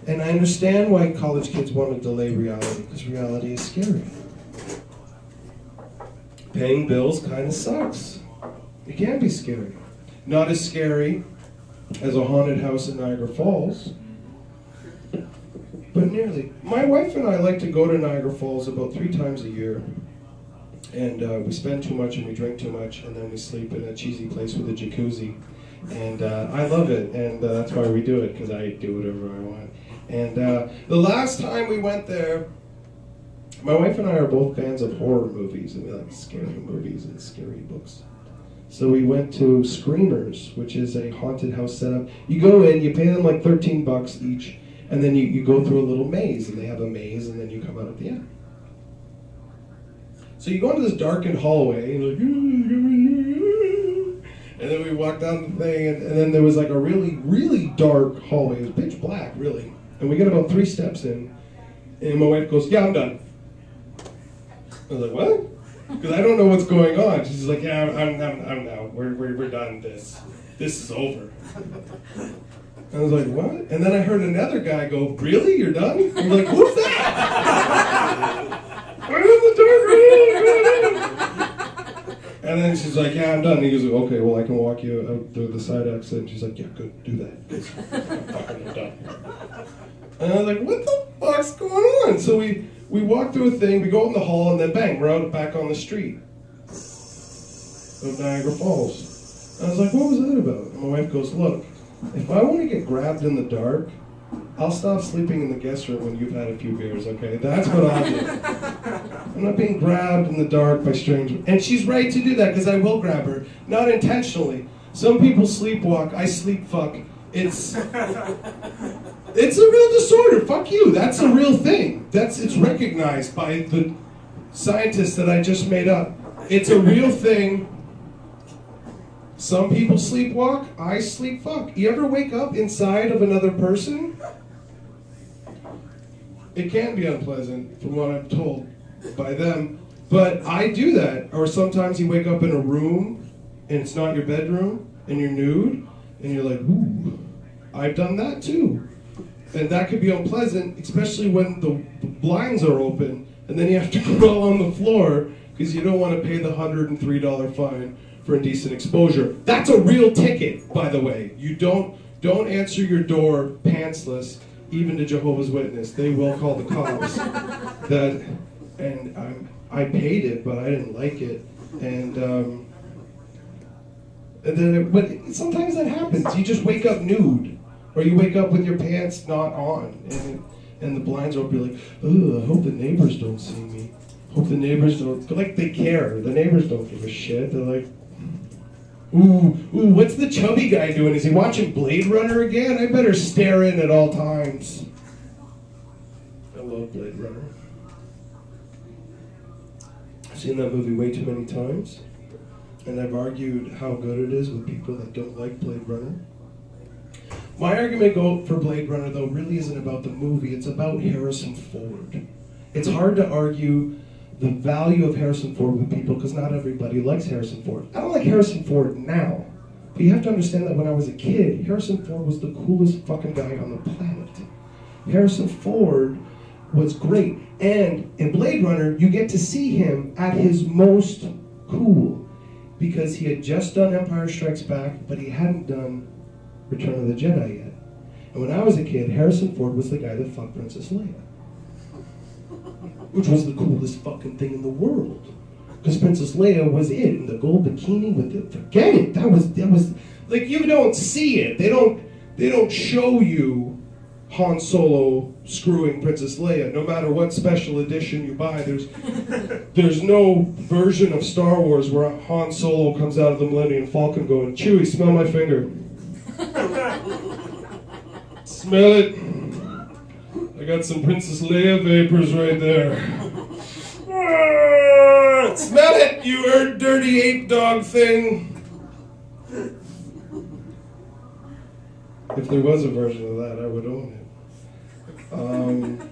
And I understand why college kids want to delay reality, because reality is scary. Paying bills kind of sucks. It can be scary. Not as scary as a haunted house in Niagara Falls, but nearly. My wife and I like to go to Niagara Falls about 3 times a year. And we spend too much and we drink too much, and then we sleep in a cheesy place with a jacuzzi. And I love it, and that's why we do it, because I do whatever I want. And the last time we went there, my wife and I are both fans of horror movies, and we like scary movies and scary books. So we went to Screamers, which is a haunted house setup. You go in, you pay them like $13 each, and then you go through a little maze, and they have a maze, and then you come out at the end. So you go into this darkened hallway, and you're like, and then we walked down the thing, and then there was like a really, really dark hallway. It was pitch black, really. And we get about 3 steps in, and my wife goes, "Yeah, I'm done." I was like, "What?" Because I don't know what's going on. She's like, "Yeah, I'm now. We're done. This is over." I was like, "What?" And then I heard another guy go, "Really? You're done?" I'm like, "Who's that?" I'm in the dark room. And then she's like, "Yeah, I'm done." And he goes, "Okay, well, I can walk you out through the side exit." And she's like, "Yeah, good, do that. I'm done." And I was like, "What the fuck's going on?" So we walk through a thing, we go out in the hall, and then bang, we're out back on the street of Niagara Falls. And I was like, "What was that about?" And my wife goes, "Look, if I want to get grabbed in the dark, I'll stop sleeping in the guest room when you've had a few beers, okay? That's what I'll do. I'm not being grabbed in the dark by strangers." And she's right to do that, because I will grab her. Not intentionally. Some people sleepwalk, I sleep fuck. It's a real disorder. Fuck you. That's a real thing. It's recognized by the scientists that I just made up. It's a real thing. Some people sleepwalk, I sleep fuck. You ever wake up inside of another person? It can be unpleasant, from what I'm told by them, but I do that. Or sometimes you wake up in a room, and it's not your bedroom, and you're nude, and you're like, "Ooh." I've done that too. And that could be unpleasant, especially when the blinds are open, and then you have to crawl on the floor, because you don't want to pay the $103 fine for indecent exposure. That's a real ticket, by the way. You don't answer your door pantsless, even to Jehovah's Witness. They will call the cops. I paid it, but I didn't like it. But sometimes that happens. You just wake up nude, or you wake up with your pants not on, and the blinds are open. You're like, "Ugh, I hope the neighbors don't see me. Hope the neighbors don't." Like, they care. The neighbors don't give a shit. They're like, Ooh, what's the chubby guy doing? Is he watching Blade Runner again? I better stare in at all times. I love Blade Runner. I've seen that movie way too many times, and I've argued how good it is with people that don't like Blade Runner. My argument for Blade Runner, though, really isn't about the movie. It's about Harrison Ford. It's hard to argue the value of Harrison Ford with people, because not everybody likes Harrison Ford. I don't like Harrison Ford now, but you have to understand that when I was a kid, Harrison Ford was the coolest fucking guy on the planet. Harrison Ford was great, and in Blade Runner, you get to see him at his most cool, because he had just done Empire Strikes Back, but he hadn't done Return of the Jedi yet. And when I was a kid, Harrison Ford was the guy that fucked Princess Leia, which was the coolest fucking thing in the world. Because Princess Leia was it, in the gold bikini with the, forget it, that was, like, you don't see it. They don't show you Han Solo screwing Princess Leia, no matter what special edition you buy. There's no version of Star Wars where Han Solo comes out of the Millennium Falcon going, "Chewie, smell my finger." Smell it. I got some Princess Leia vapors right there. Smell it, you dirty ape dog thing. If there was a version of that, I would own it.